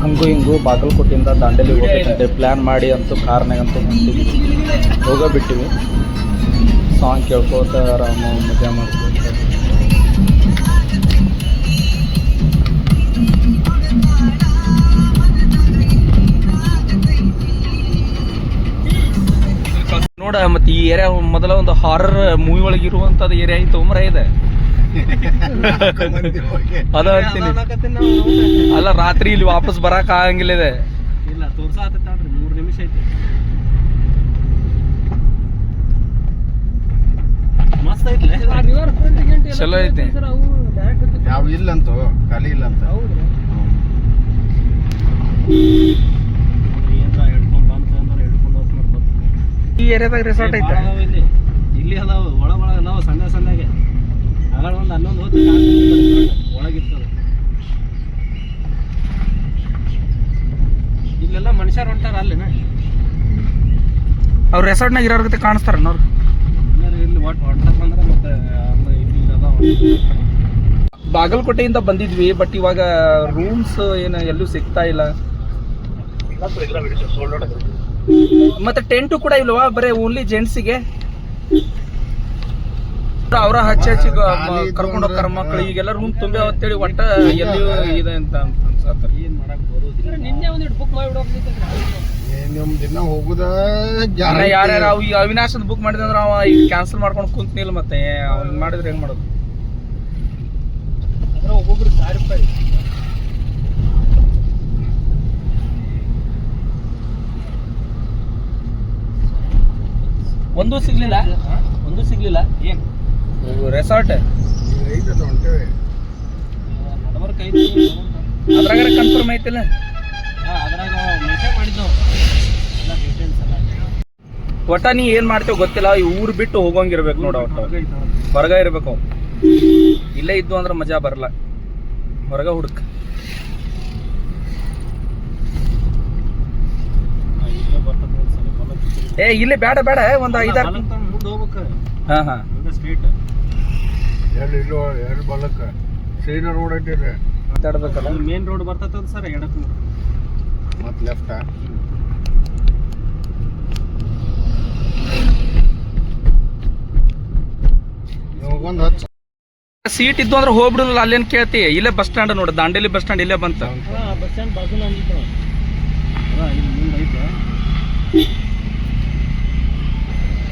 ಹಂಗೂ ಹಿಂಗೂ ಬಾಗಲಕೋಟೆಯಿಂದ ದಾಂಡೇಲಿಗೆ ಹೋಗ್ಬೇಕಂತೆ ಪ್ಲ್ಯಾನ್ ಮಾಡಿ ಅಂತೂ ಕಾರ್ನಾಗಂತೂ ಹೊಂಟಿದ್ವಿ, ಹೋಗೋಬಿಟ್ಟಿವಿ. ಸಾಂಗ್ ಕೇಳ್ಕೋತ ಆರಾಮ ಮಜಾ ಮಾಡ್ಕೋತ ನೋಡ. ಮತ್ತೆ ಈ ಏರಿಯಾ ಮೊದಲ ಒಂದು ಹಾರರ್ ಮೂವಿ ಒಳಗೆ ಇರುವಂತದ್ದು ಏರಿಯಾ ಐತೆ ಉಮ್ರ ಇದೆ. ಅದ ಅಂತೀನಿ. ಅಲ್ಲ ರಾತ್ರಿ ಇಲ್ಲಿ ವಾಪಸ್ ಬರಕ್ ಆಗಂಗಿಲ್ಲ ಇದೆ. ಇಲ್ಲ ತೋರ್ಸಾತೈತಿ 3 ನಿಮಿಷ ಐತಿ. ಮಸ್ತ್ ಐತ್ಲೆ ಚಲೋ ಐತಿ. ಯಾವ ಇಲ್ಲಂತೂ ಖಾಲಿ ಇಲ್ಲ ಅಂತ. ಈ ಏರಿಯಾದಾಗ ರೆಸಾರ್ಟ್ ಐತೆ. ಇಲ್ಲಿ ಅದಾವ ಒಳಗ ಅದಾವ ಸಣ್ಣ ಸಣ್ಣಗೆ. ಆಗ ಒಂದು 11 ಹೊತ್ತು ಒಳಗಿರ್ತದೆ. ಇಲ್ಲೆಲ್ಲ ಮನುಷ್ಯರು ಹೊಂಟಾರ ಅಲ್ಲಿನ. ಅವ್ರು ರೆಸಾರ್ಟ್ನಾಗ ಇರೋರ್ಗತೆ ಕಾಣಿಸ್ತಾರ ಅವ್ರು. ಇಲ್ಲಿ ಒಟ್ಟು ಹೊಂಟಪ್ಪ ಅಂದ್ರೆ ಮತ್ತೆ ಇಲ್ಲಿ ಅದಾವ. ಬಾಗಲಕೋಟೆಯಿಂದ ಬಂದಿದ್ವಿ, ಬಟ್ ಇವಾಗ ರೂಮ್ಸ್ ಏನು ಎಲ್ಲೂ ಸಿಗ್ತಾ ಇಲ್ಲ. ಮತ್ತೆ ಟೆಂಟು ಕೂಡ ಇಲ್ವಾ, ಬರೀ ಓನ್ಲಿ ಜೆಂಟ್ಸಿಗೆ. ಅವರ ಹಚ್ಚಿ ಕರ್ಕೊಂಡು ಹೋಗ್ತಾರ ಮಕ್ಳು. ಈಗೆಲ್ಲ ರೂಮ್ ತುಂಬಿ ಅವತ್ತೇಳಿ ಒಟ್ಟ ಎಲ್ಲಿ ಇದೆ ಅಂತ ಅನ್ಸತ್ತಾರ. ಏನ್ ಮಾಡಕ್ ಬರೋದಿಲ್ಲ. ನಿನ್ನೆ ಒಂದಿಟ್ಟು ಬುಕ್ ಮಾಡಿಬಿಡೋದು. ದಿನ ಹೋಗುದ ಯಾರ್ಯಾರು ಈಗ ಅವಿನಾಶ್ ಬುಕ್ ಮಾಡಿದ್ರೆ ಅವ ಈಗ ಕ್ಯಾನ್ಸಲ್ ಮಾಡ್ಕೊಂಡು ಕುಂತಿನಿಲ್ಲ. ಮತ್ತೆ ಅವ್ನು ಮಾಡಿದ್ರೆ ಹೆಂಗ್ ಮಾಡೋದು? ಅದ್ರ ಒಬ್ಬೊಬ್ರು 1000 ರೂಪಾಯಿ. ಒಂದು ಸಿಗ್ಲಿಲ್ಲ ಏನ್ ರೆಸಾರ್ಟ್ ಹೊಂಟೇವೆ. ನಡವರ್ಕ್ ಐತಿ. ಅದ್ರಾಗ ಕನ್ಫರ್ಮ್ ಐತಿಲ್ಲ. ಅದ್ರಾಗ ಮೆಸೇಜ್ ಮಾಡಿದ್ದೆವು ಎಲ್ಲ ಡೀಟೇಲ್ಸ್ ಎಲ್ಲ. ಒಟ್ಟ ನೀ ಏನ್ ಮಾಡ್ತೇವ್ ಗೊತ್ತಿಲ್ಲ. ಈ ಊರ್ ಬಿಟ್ಟು ಹೋಗೋಂಗಿರ್ಬೇಕು ನೋಡ. ಒಟ್ಟ ಹೊರಗ ಇರ್ಬೇಕು. ಇಲ್ಲೇ ಇದ್ದು ಅಂದ್ರೆ ಮಜಾ ಬರಲ್ಲ. ಹೊರಗ ಹುಡುಕ್. ಏ ಇಲ್ಲಿ ಬೇಡ ಒಂದ್ 5-6 ಮುಂದೆ ಹೋಗ್ಬೇಕು. ಹಾ ಸ್ಟ್ರೀಟ್ ಎರಡು ಬಲಕ್ಕ ಸೈಡ್ ರೋಡ್ ಐತಿದೆ. ಮಾತಾಡ್ಬೇಕಲ್ಲ. ಮೇನ್ ರೋಡ್ ಬರ್ತದ ಸರ್. ಎಡಕ್ಕೆ ಮತ್ ಲೆಫ್ಟ್. ಒಂದು ಸೀಟ್ ಇದ್ದು ಅಂದ್ರೆ ಹೋಗ್ಬಿಡುದಿಲ್ಲ. ಅಲ್ಲೇನ್ ಕೇಳ್ತಿ? ಇಲ್ಲೇ ಬಸ್ ಸ್ಟ್ಯಾಂಡ್ ನೋಡ, ದಾಂಡೇಲಿ ಬಸ್ ಸ್ಟ್ಯಾಂಡ್ ಇಲ್ಲೇ ಬಂತ. ಬಸ್ ಸ್ಟ್ಯಾಂಡ್ ಬಾಜುನ ಮುಂದೆ ಐತೆ.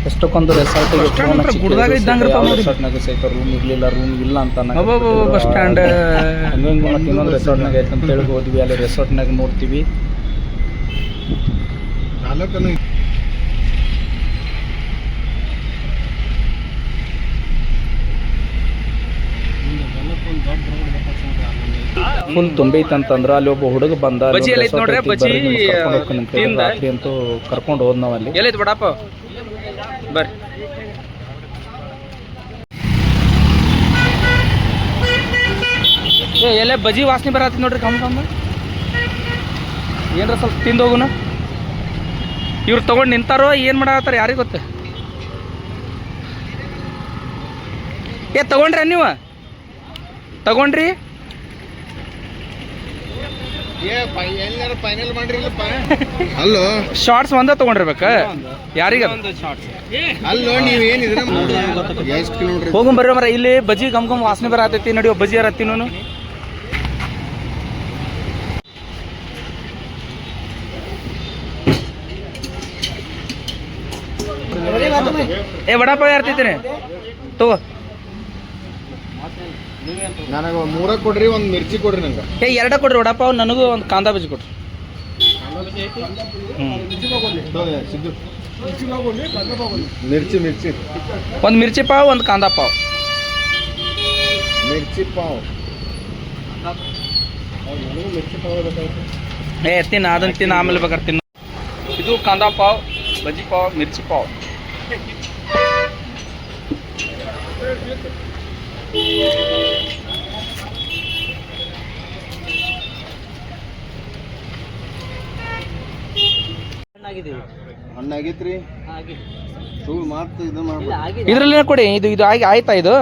ಎಷ್ಟಕ್ಕೊಂದು ರೆಸಾರ್ಟ್ ಗುಡ್ದಾಗ ಇದ್ದಂಗ ಸಹಿತ ರೂಮ್ ಇರ್ಲಿಲ್ಲ, ರೂಮ್ ಇಲ್ಲ ಅಂತ ಬಸ್ ಸ್ಟ್ಯಾಂಡ್. ಹಂಗಂಗೆ ಮತ್ತೆ ಇನ್ನೊಂದು ರೆಸಾರ್ಟ್ನಾಗ ಐತೆ ಅಂತ ಹೇಳಿ ಹೋದ್ವಿ. ಅಲ್ಲಿ ರೆಸಾರ್ಟ್ನಾಗ ನೋಡ್ತೀವಿ. ಫುಲ್ ತುಂಬೈತಂತಂದ್ರ ಅಲ್ಲಿ ಒಬ್ಬ ಹುಡುಗ ಬಂದ. ರಾತ್ರಿ ಅಂತೂ ಕರ್ಕೊಂಡು ಹೋದ್ ನಾವ್. ಅಲ್ಲಿ ಎಲ್ಲೈತಿ ಬಡಪ್ಪ ಬರ್ರಿ. ಎಲ್ಲೇ ಬಜಿ ವಾಸನೆ ಬರತ್ತಿ ನೋಡ್ರಿ. ಕಮ್ಮ ಏನ್ರ ಸ್ವಲ್ಪ ತಿಂದು ಹೋಗುನ. ಇವ್ರು ತಗೊಂಡು ನಿಂತಾರೋ ಏನ್ ಮಾಡತ್ತಾರ ಯಾರಿಗೆ ಗೊತ್ತ. ತಗೊಂಡ್ರಿ ನೀವು? ತಗೊಂಡ್ರಿ? ಅಲ್ಲೋ ಶಾರ್ಟ್ಸ್ ಒಂದ ತಗೊಂಡಿರ್ಬೇಕ. ಯಾರಿಗ ಅಲ್ಲೋ ನೀವೇನಿದ್ರೆ ಹೋಗಂ ಬರ್ರಿ ಮರ. ಇಲ್ಲಿ ಬಜಿ ಗಮ್ ವಾಸನೆ ಬರತೈತಿ. ನಡಿಯೋ ಬಜಿ ಯಾರ ಹತ್ತಿನೂ. ವಡಾಪಾವ್ ಯಾರ್ತಿದ್ದೀನಿ ತಗೋ. ನನಗೆ 3 ಕೊಡ್ರಿ, ಒಂದು ಮಿರ್ಚಿ ಕೊಡ್ರಿ. ನಂಗೆ 2 ಕೊಡ್ರಿ ವಡಾಪಾವ್. ನನಗೂ ಒಂದು ಕಾಂದಾ ಬಜ್ಜಿ ಕೊಡ್ರಿ. ಮಿರ್ಚಿ ಒಂದು ಮಿರ್ಚಿ ಪಾವ್, ಒಂದು ಕಾಂದಾ ಪಾವ್. ಮಿರ್ಚಿ ಪಾವ್ ತಿನ್ನ ಅದನ್ನ ತಿನ್ನ, ಆಮೇಲೆ ಬೇಕಾದ್ರೆ ತಿನ್ನು. ಇದು ಕಾಂದಾ ಪಾವ್, ಬಜ್ಜಿ ಪಾವ್, ಮಿರ್ಚಿ ಪಾವ್. ಹಣ್ಣಾಗೈತ್ರಿ. ಮಾತು ಇದು ಮಾಡ್ಬೋದು. ಇದ್ರಲ್ಲೇ ಕೊಡಿ. ಇದು ಆಗಿ ಆಯ್ತಾ? ಇದು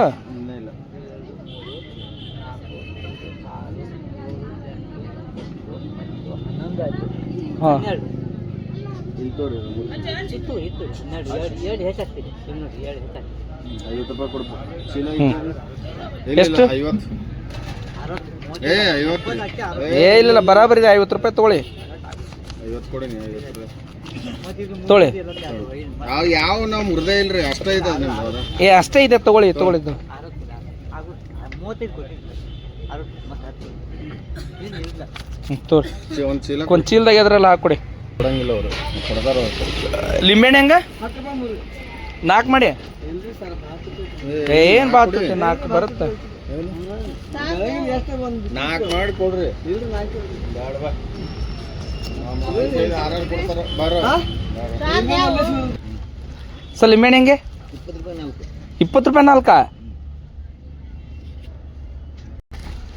ಹಾಂ ಇಲ್ಲಿ ತೋರಿ ₹50 ಕೊಡ್ಪ ಚೀಲ ಎಷ್ಟು? 50 50 ಇಲ್ಲ ಬರಾಬರಿ ಇದೆ, ₹50 ತೊಗೊಳ್ಳಿ. 50 ಕೊಡಿ 50 ತೊಗೊಳ್ಳಿ. ಯಾವ ನಾವು ಮುರ್ದೇ ಇಲ್ರಿ ಅಷ್ಟೇ ಇದೆ ನಿಮ್ದು. ಅಷ್ಟೇ ಇದೆ, ತೊಗೊಳ್ಳಿದ್ದು ತೊಗೊಳಿ ಒಂದು ಚೀಲ ಒಂದು ಚೀಲದಾಗ ಎದ್ರಲ್ಲ ಹಾಕೊಡಿ. ಕೊಡಂಗಿಲ್ಲ ಅವರು ಕೊಡ್ತಾರ ಲಿಂಬೆಹಣ್ಣು ಹೆಂಗ 4 ಮಾಡಿ? ಏನು ಬಾತು 4 ಬರುತ್ತೆ. 4 ಮಾಡಿ ಕೊಡ್ರಿ. ಸರ್ ಲಿಂಬೆಹಣ್ಣು ಹೆಂಗೆ? ₹20 4?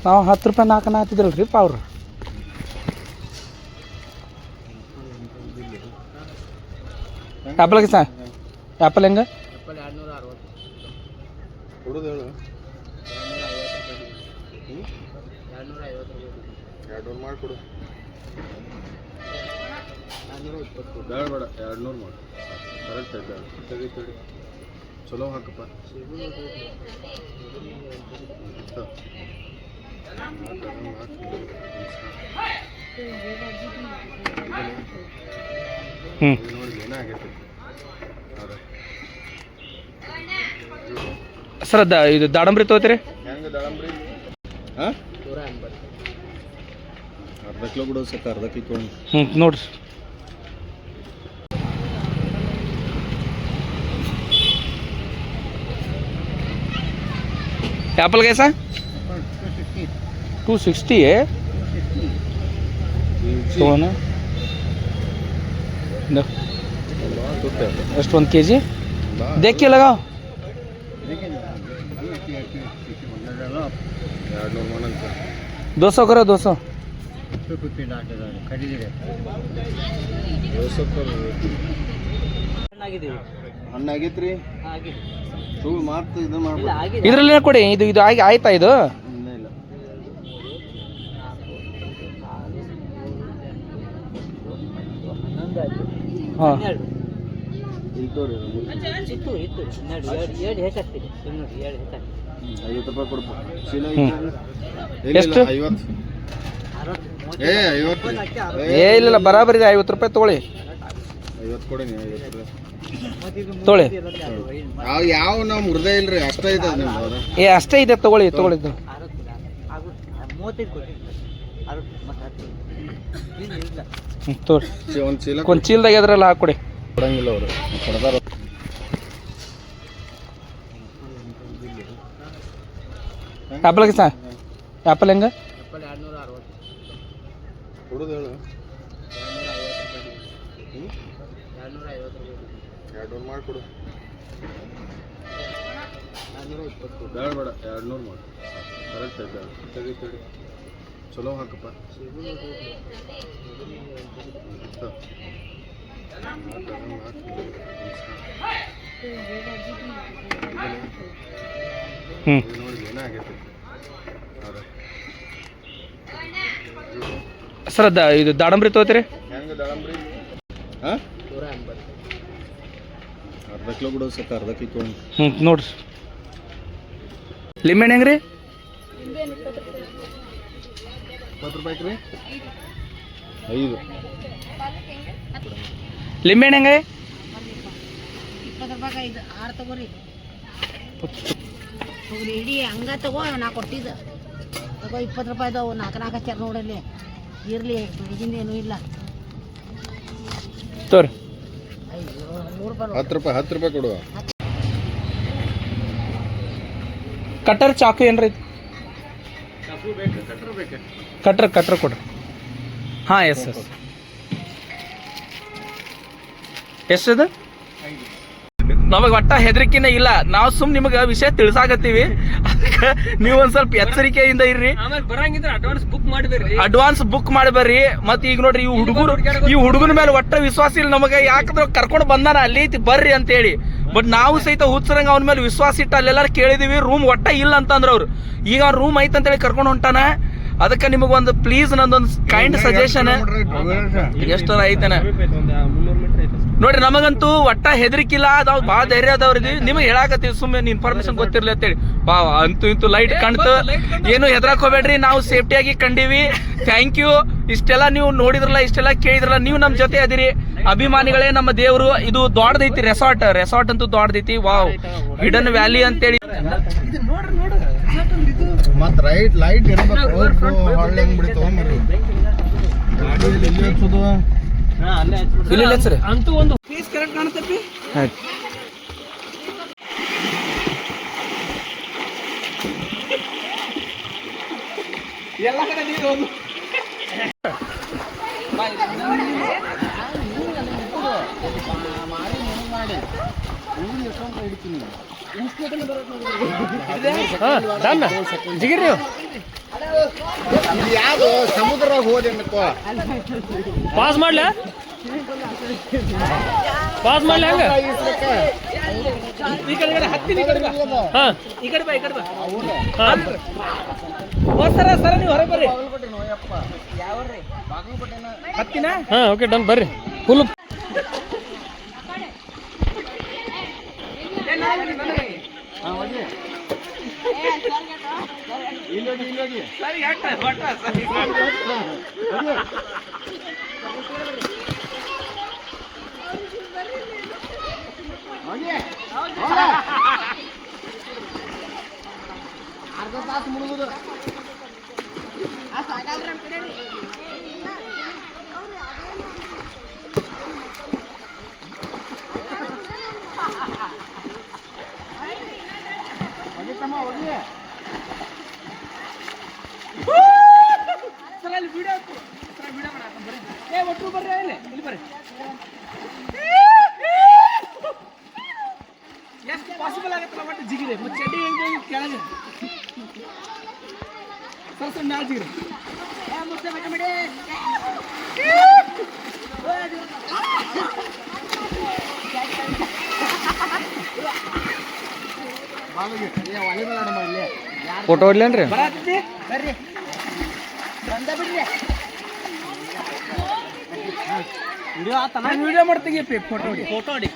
ನಾವು ₹10 4 ಹಾತಿದ್ರಲ್ರಿ ಅವ್ರು. ಆ್ಯಪಲ್ಗೆ ಸರ್ ಆ್ಯಪಲ್ ಹೆಂಗೆ? ಕೊಡುದು ಹೇಳು. 200 ಮಾಡಿಕೊಡು. ಬೇಡ ಬೇಡ 200 ಮಾಡಿ ಕರೆಕ್ಟ್ ಆಯ್ತು. ತೆಗಿ ಚಲೋ ಹಾಕಪ್ಪ. ನೋಡಿ ಏನಾಗೈತೆ ಸರ್ ಇದು ದಾಡಂಬ್ರಿ ತೊಗೋತೀರಿ? ಹೆಂಗೆ ದಾಳಂಬ್ರಿ? ಹಾಂ ಅರ್ಧ ಕಿಲೋ ಬಿಡೋದು ಸಕ್ಕ, ಅರ್ಧ ಕಿಲೋ ತೊಗೊಂಡು ನೋಡ್ರಿ. ಆ್ಯಪಲ್ಗೆ ಸರ್ 260 ತೊಗೋಣ. ಎಷ್ಟು 1 kg देखिए लगाओ. 200 ಮಾಡಂತ 200 करो 200. ಹಣ್ಣಾಗೈತ್ರಿ ಸುಳ್ಳು ಮಾತು ಇದು ಮಾಡ್ಬೋದು. ಇದರಲ್ಲಿ ಕೊಡಿ. ಇದು ಆಯ್ತಾ? ಇದು ಇಲ್ಲ ಇಲ್ಲ ಹಾಂ ಇಲ್ಲಿ ತೋರಿ ₹50 ಕೊಡ್ಪ ಚೀಲ ಎಷ್ಟು? 50 50 ಇಲ್ಲ ಬರಾಬರಿ ಇದೆ, ₹50 ತೊಗೊಳ್ಳಿ. 50 ಕೊಡಿ 50 ತೊಗೊಳ್ಳಿ. ಯಾವ ನಾವು ಮುರ್ದೇ ಇಲ್ರಿ ಅಷ್ಟೇ ಇದೆ ನಿಮ್ದು. ಅಷ್ಟೇ ಇದೆ, ತೊಗೊಳ್ಳಿದ್ದು. ತೋರಿ ಒಂದು ಚೀಲ ಒಂದು ಚೀಲದಾಗ ಎದ್ರಲ್ಲ ಹಾಕೊಡಿ. ಕೊಡಂಗಿಲ್ಲ ಅವರು ಕೊಡ್ತಾರ. ಆ್ಯಪಲ್ಗೆ ಸರ್ ಆ್ಯಪಲ್ ಹೆಂಗೆ? ಕೊಡುದು ಹೇಳು. 200 ಮಾಡಿಕೊಡು. ಬೇಡ ಬೇಡ 200 ಮಾಡಿ ಕರೆಕ್ಟ್ ಆಯ್ತು. ತೆಗಿ ಚಲೋ ಹಾಕಪ್ಪ. ನೋಡಿ ಏನಾಗೈತೆ ಸರ್ ಇದು ದಾಡಂಬ್ರಿ ತೊಗೋತೀರಿ? ಹೆಂಗೆ ದಾಳಂಬ್ರಿ? ಹಾಂ ಅರ್ಧ ಕಿಲೋ ಬಿಡೋದು ಸಕ್ಕ, ಅರ್ಧ ಕಿಲೋ ತೊಗೊಂಡು ನೋಡ್ರಿ. ಲಿಂಬೆಹಣ್ಣು ಹೆಂಗೆ ರೀ? ₹20 ರೀ 5. ಲಿಂಬೆಹಣ್ಣು ಹೆಂಗೆ? ₹20 6 ತಗೋರಿ. ಇಡೀ ಹಂಗ ತಗೋ, ನಾ ಕೊಟ್ಟಿದ್ದ ತಗೋ. ₹20 4 ಹಚ್ಚಾರ ನೋಡಲ್ಲಿ. ಇರ್ಲಿ ಬೆಳಗಿಂದ ಏನೂ ಇಲ್ಲ. ತೋರಿ ₹10 ಕೊಡುವ. ಕಟ್ಟರ್ ಚಾಕು ಏನ್ರಿ? ಕಟ್ರ್ ಕೊಡ್ರಿ. ಹಾಂ ಎಸ್ ಎಷ್ಟದು? ನಮಗೆ ಒಟ್ಟ ಹೆದರಿಕೆನೇ ಇಲ್ಲ. ನಾವು ನಿಮಗೆ ವಿಷಯ ತಿಳಿಸಾಕತ್ತೀವಿ, ಅದಕ್ಕೆ ನೀವು ಒಂದ್ ಸ್ವಲ್ಪ ಎಚ್ಚರಿಕೆಯಿಂದ ಇರ್ರಿ. ಅಡ್ವಾನ್ಸ್ ಬುಕ್ ಮಾಡಬೇಡ್ರಿ. ಮತ್ತೆ ಈಗ ನೋಡ್ರಿ ಈ ಹುಡುಗನ ಮೇಲೆ ಒಟ್ಟ ವಿಶ್ವಾಸ ಇಲ್ಲ ನಮಗೆ. ಯಾಕಂದ್ರೆ ಕರ್ಕೊಂಡು ಬಂದಾನ ಅಲ್ಲಿ ಐತಿ ಬರ್ರಿ ಅಂತ ಹೇಳಿ. ಬಟ್ ನಾವು ಸಹಿತ ಹುಚ್ಚರಂಗ ಅವನ ಮೇಲೆ ವಿಶ್ವಾಸ ಇಟ್ಟು ಅಲ್ಲೆಲ್ಲಾರು ಕೇಳಿದೀವಿ. ರೂಮ್ ಒಟ್ಟ ಇಲ್ಲ ಅಂತಂದ್ರ ಅವ್ರು. ಈಗ ರೂಮ್ ಐತೆ ಅಂತೇಳಿ ಕರ್ಕೊಂಡು ಹೊಂಟಾನ. ಅದಕ್ಕೆ ನಿಮಗೊಂದು ಪ್ಲೀಸ್ ನಂದೊಂದು ಕೈಂಡ್ ಸಜೆಷನ್ ಎಷ್ಟರ ಐತನ ನೋಡ್ರಿ, ನಮಗಂತೂ ಒಟ್ಟ ಹೆದರಿಕಿಲ್ಲ, ಅದಾವ್ ಭಾಳ ಧೈರ್ಯ ಅದಾವ್ರಿ. ನಿಮಗೆ ಹೇಳಾಕತ್ತೀವಿ, ಸುಮ್ಮನೆ ಇನ್ಫಾರ್ಮೇಶನ್ ಗೊತ್ತಿರ್ಲಿ ಅಂತೇಳಿ. ಅಂತೂ ಇಂತೂ ಲೈಟ್ ಕಾಣ್ತು, ಏನು ಹೆದರಾಕ್ ಹೋಗ್ಬೇಡ್ರಿ, ನಾವು ಸೇಫ್ಟಿಯಾಗಿ ಕಂಡೀವಿ. Thank you. ಇಷ್ಟೆಲ್ಲ ನೀವು ನೋಡಿದ್ರಲ್ಲ, ಇಷ್ಟೆಲ್ಲ ಕೇಳಿದ್ರಲ್ಲ, ನೀವು ನಮ್ಮ ಜೊತೆ ಅದಿರಿ. ಅಭಿಮಾನಿಗಳೇ ನಮ್ಮ ದೇವರು. ಇದು ದೊಡ್ಡದೈತಿ ರೆಸಾರ್ಟ್ ಅಂತೂ ದೊಡ್ಡದೈತಿ. ವಾವ್, ಹಿಡನ್ ವ್ಯಾಲಿ ಅಂತೇಳಿ. ಮತ್ ಲೈಟ್ ಅಂತೂ ಒಂದು ಫೇಸ್ ಕರೆಕ್ಟ್ ಕಾಣುತ್ತೆ. ಎಲ್ಲ ಕಡೆ ನೀರು ಜಿಗಿರಿ ಯಾವ್ದು ಸಮುದ್ರ ಹೋದೆ ಪಾಸ್ ಮಾಡ್ಲ ಹಂಗ ಈ ಕಡೆ ಹತ್ತಿ ಈ ಕಡೆ ಬಾ, ಈ ಕಡೆ ಬಾ, ಈ ಕಡೆ ಬಾ. ಸರ ನೀವು ಹೊರಗೆ ಬರ್ರಿ. ಹತ್ತಿನ ಓಕೆ ಡನ್, ಬರ್ರಿ. ಫುಲ್ ಸರಿ ಅರ್ಧ ತಾಸು ಮುಳುಗುದು. ಒಟ್ಟು ಬರ್ರಿ, ಇಲ್ಲಿ ಬರ್ರಿ. ಎಷ್ಟು ಪಾಸಿಬಲ್ ಆಗತ್ತಲ್ಲ ಒಟ್ಟು ಜಿಗಿರಿ. ಮತ್ತೆ ಚಡ್ಡಿ ಹೆಂಗೆ ಕೆಳಗೆ ಸ್ವಲ್ಪ ಮ್ಯಾಲ ಜಿಗಿರಿ. ಫೋಟೋ ಹೊಡ್ಲೇನ್ರಿ? ಬರ್ರಿ ವಿಡಿಯೋ ಮಾಡ್ತೀವಿ. ಫೋಟೋ ಹೊಡಿ.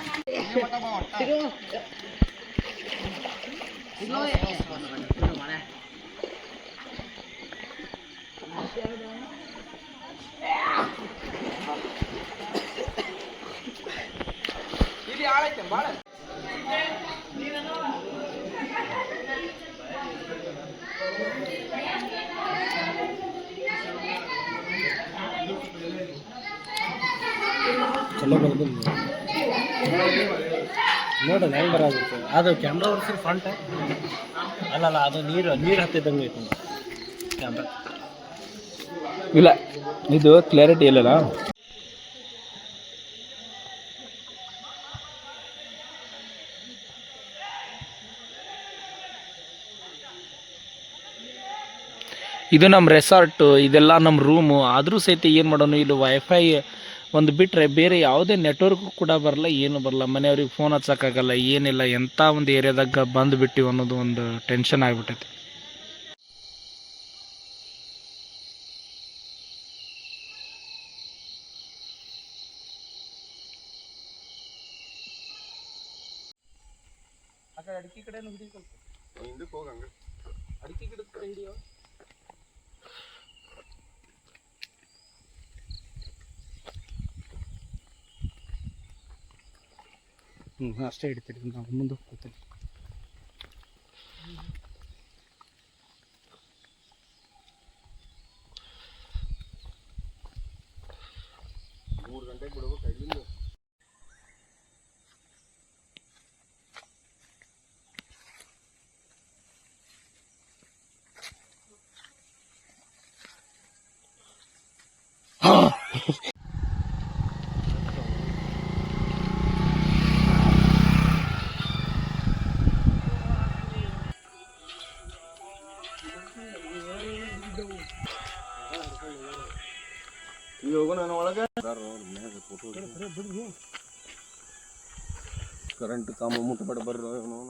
ಇಲ್ಲಿ ಆಳೈತೆ ಭಾಳ. ಚಲೋ ಬರ್ದಿಲ್ಲ ನೋಡೋಣ ಹೆಂಗೆ ಬರಾಗುತ್ತೆ. ಅದು ಕ್ಯಾಮ್ರಾ ಓಡಿಸಿದ ಫ್ರಂಟ್ ಅಲ್ಲಲ್ಲ, ಅದು ನೀರು ಹತ್ತಿದ್ದಂಗೆ ಐತೆ ಕ್ಯಾಮ್ರಾ. ಇಲ್ಲ, ಇದು ಕ್ಲಾರಿಟಿ ಇಲ್ಲಲ್ಲ. ಇದು ನಮ್ಮ ರೆಸಾರ್ಟು, ಇದೆಲ್ಲ ನಮ್ಮ ರೂಮು. ಆದರೂ ಸಹಿತ ಏನು ಮಾಡೋಣ, ಇಲ್ಲಿ ವೈಫೈ ಒಂದು ಬಿಟ್ಟರೆ ಬೇರೆ ಯಾವುದೇ ನೆಟ್ವರ್ಕು ಕೂಡ ಬರಲ್ಲ, ಏನು ಬರಲ್ಲ. ಮನೆಯವ್ರಿಗೆ ಫೋನ್ ಹಚ್ಚೋಕ್ಕಾಗಲ್ಲ, ಏನಿಲ್ಲ. ಎಂಥ ಒಂದು ಏರಿಯಾದಾಗ ಬಂದುಬಿಟ್ಟಿವಿ ಅನ್ನೋದು ಒಂದು ಟೆನ್ಷನ್ ಆಗಿಬಿಟ್ಟೈತಿ. ಆ ಕಡೆ ಅಡಿಕೆ ಕಡೆನೂ ಹಿಡಿ, ಸ್ವಲ್ಪ ಹಿಂದಕ್ಕೆ ಹೋಗಂಗ ಅಡಿಕೆ ಗಿಡದ ಕಡೆ ಹಿಡಿಯೋ. ಅಷ್ಟೇ ಹಿಡಿತೀರಿ, ನಾವು ಮುಂದೆ ಹೋಗ್ತೀವಿ. ಕರೆಂಟ್ ಕಾಮ ಮುಟ್ಟಬೇಡ ಬರ್ರಿ ಅವನು.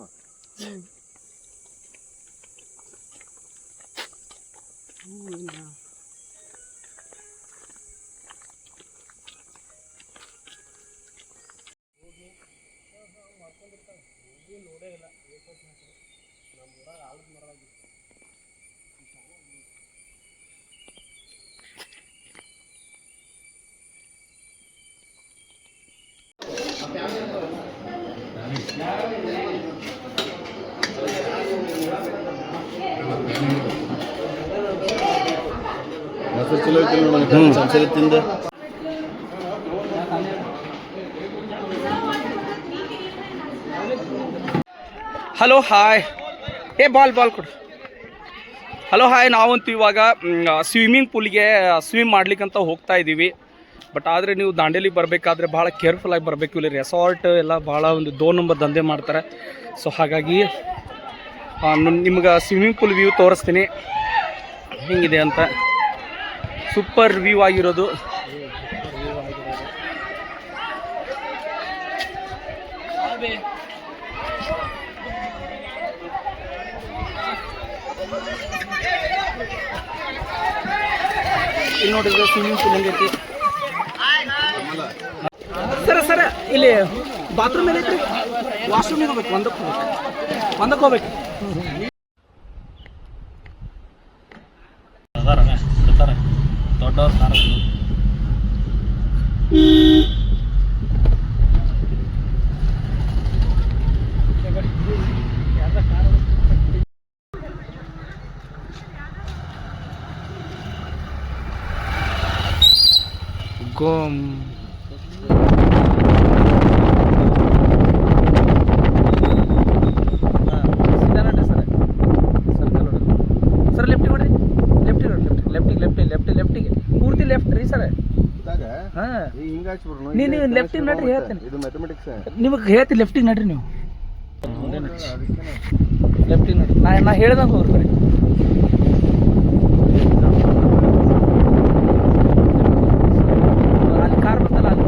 ಮೊಸರು ಚಲೋ ಐತಿ ನೋಡೋಣ ಸಂಸರಿ ತಿಂದು ಹಲೋ ಹಾಯ್ ಬಾಲ್ ಕೊಡು. ಹಲೋ ಹಾಯ್, ನಾವಂತೂ ಇವಾಗ ಸ್ವಿಮ್ಮಿಂಗ್ ಪೂಲ್ಗೆ ಸ್ವಿಮ್ ಮಾಡ್ಲಿಕ್ಕಂತ ಹೋಗ್ತಾ ಇದ್ದೀವಿ. ಬಟ್ ಆದರೆ ನೀವು ದಾಂಡೇಲಿಗೆ ಬರಬೇಕಾದ್ರೆ ಭಾಳ ಕೇರ್ಫುಲ್ಲಾಗಿ ಬರಬೇಕು. ಇಲ್ಲಿ ರೆಸಾರ್ಟ್ ಎಲ್ಲ ಭಾಳ ಒಂದು 2 ನಂಬರ್ ದಂಧೆ ಮಾಡ್ತಾರೆ. ಸೊ ಹಾಗಾಗಿ ನಿಮ್ಗೆ ಸ್ವಿಮ್ಮಿಂಗ್ ಪೂಲ್ ವ್ಯೂ ತೋರಿಸ್ತೀನಿ ಹಿಂಗಿದೆ ಅಂತ. ಸೂಪರ್ ವ್ಯೂ ಆಗಿರೋದು. ಇಲ್ಲಿ ನೋಡಿದ್ರೆ ಸ್ವಿಮ್ಮಿಂಗ್ ಪೂಲ್ ಹೆಂಗೈತಿ. ಸರ ಇಲ್ಲಿ ಬಾತ್ರೂಮ್ ಏನೈತ್ರಿ? ವಾಶ್ರೂಮಿಗೆ ಹೋಗ್ಬೇಕು, ಒಂದಕ್ಕೆ ಹೋಗ್ಬೇಕು. ದೊಡ್ಡವ್ರು ಗೋಮ್ ಸರ್ ಲೆಫ್ಟಿಗೆ ನೋಡ್ರಿ, ಲೆಫ್ಟಿಗೆ ಪೂರ್ತಿ ಲೆಫ್ಟ್ ರೀ ಸರ್. ಹಾಂ ನೀವು ಲೆಫ್ಟಿಗೆ ನಡ್ರಿ, ಹೇಳ್ತೀನಿ ನಿಮಗೆ ಹೇಳ್ತೀನಿ. ಲೆಫ್ಟಿಗೆ ನಡ್ರಿ, ನೀವು ಲೆಫ್ಟಿಗೆ ನಡ್ರಿ. ನಾ ಹೇಳ್ದಂಗೆ ಹೋಗ್ರಿ ಬರೀ. ಅಲ್ಲಿ ಕಾರ್ ಬರ್ತಲ್ಲ, ಅಲ್ಲಿ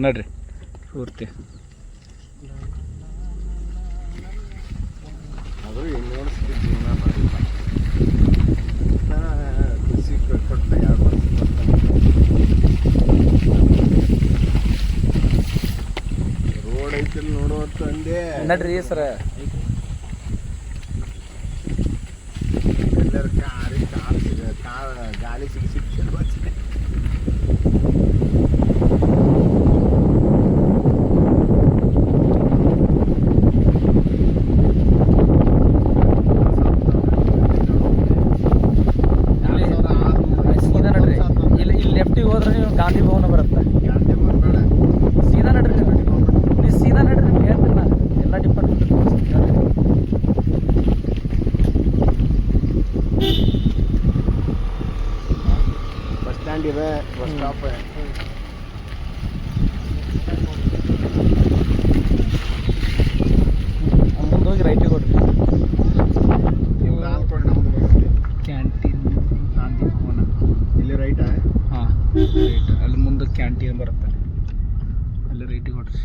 ನಡ್ರಿ ಪೂರ್ತಿ. ರೋಡ್ ಐತಿ ನೋಡುವಂತ ಅಂದೆ. ನಡ್ರಿ ಸರ. ಎಲ್ಲರ ಗಾಳಿ ಸಿಗಿ ಹೋದ್ರೆ ನೀವು ಗಾಂಧಿ ಭವನ ಬರುತ್ತೆ. ಸೀದಾ ನಡ್ರಿ, ನೀವು ಸೀದಾ ನಡ್ರಿ. ನಿಮ್ಗೆ ಹೇಳ್ತೀನಿ ನಾನು ಎಲ್ಲ ಡಿಪಾರ್ಟ್ಮೆಂಟ್. ಬಸ್ ಸ್ಟ್ಯಾಂಡ್ ಇದೆ, ಬಸ್ ಸ್ಟಾಪ್. ಮುಂದೆ ಹೋಗಿ ರೈಟಿಗೆ ಕೊಡ್ರಿ. ಕ್ಯಾಂಟೀನ್ ಗಾಂಧಿ ಭವನ ಇಲ್ಲಿ ರೈಟಾ? ಹಾಂ ರೈಟ್. ಅಲ್ಲಿ ಮುಂದೆ ಕ್ಯಾಂಟೀನ್ ಬರುತ್ತೆ, ಅಲ್ಲಿ ರೈಟಿಗೆ ಕೊಡ್ರಿ.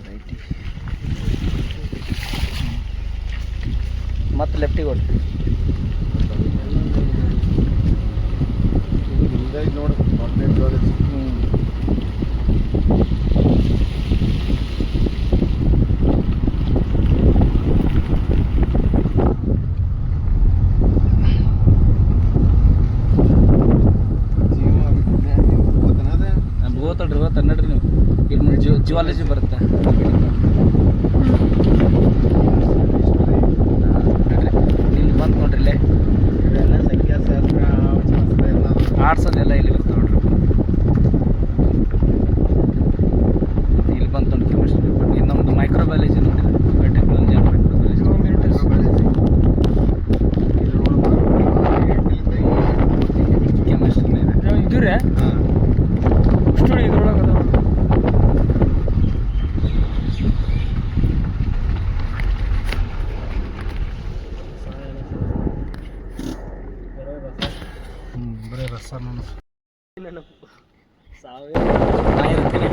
ರೈಟಿಗೆ ಮತ್ತೆ ಲೆಫ್ಟಿಗೆ ಕೊಡ್ರಿ. ಹಿಂದೆ ನೋಡಿ ಕಾಂಟ್ನೆಂಟ್ ಕಾಲೇಜ್. ಹೋಗ್ತಡ್ರಿ ನಡ್ರಿ. ನೀವು ಇಲ್ಲಿ ಮುಂದೆ ಜಿಯಾಲಜಿ ಬರುತ್ತೆ. ಇಲ್ಲಿ ಬಂದು ನೋಡ್ರಿ, ಇಲ್ಲೇ ಸಂಖ್ಯಾಶಾಸ್ತ್ರ ಆರ್ಟ್ಸ್ ಅದೆಲ್ಲ ಇಲ್ಲಿ ಬರುತ್ತೆ ನೋಡ್ರಿ. ಇಲ್ಲಿ ಬಂತು ನೋಡಿ ಕೆಮಿಸ್ಟ್ರಿ. ಇದು ನಮ್ಮದು ಮೈಕ್ರೋಬಯಾಲಜಿ ನೋಡಿದ್ರೆ, ಟೆಕ್ನಾಲಜಿ ಆ್ಯಂಡ್ ಮೈಕ್ರೋಬಯಾಲಜಿ. ಸರ್ ನಾನು ನೆನಪು ಸಾವಿರ ನಾ ಇರ್ತೀನಿ